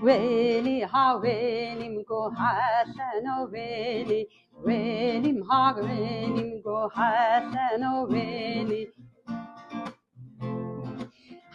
ويلي ها ويلي مكو حسن ويلي ويلي مها ويلي مكو حسن ويلي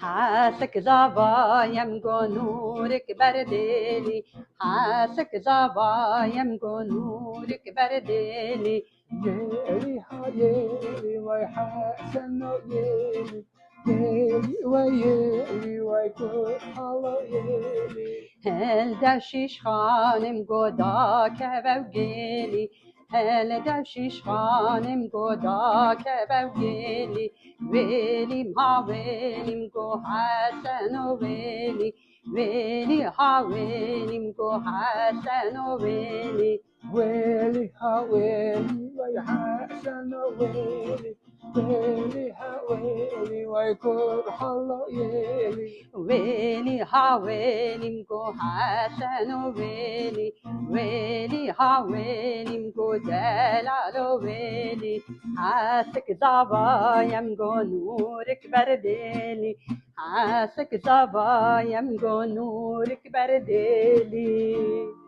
حاسك زبايا مكو نورك برديلي حاسك زبايا مكو نورك برديلي يلي ها يلي وي حسن يلي يلي ويلي ويكون حلو يلي هل دوشيش خانم گودا که بوگیلی هل دوشیش خانم گودا که بوگیلی ویلیم ها ویلیم گو حسن و ویلی ویلی ها ویلیم گو حسن و ویلی ويلي ها ويلي وي حسن ويلي ويلي ها ويلي ويكون حلو يلي ويلي ها ويلي مكو حسن ويلي ويلي ها ويلي مكو جلال ويلي حاسك زبايا مكو نورك برديلي حاسك زبايا مكو نورك برديلي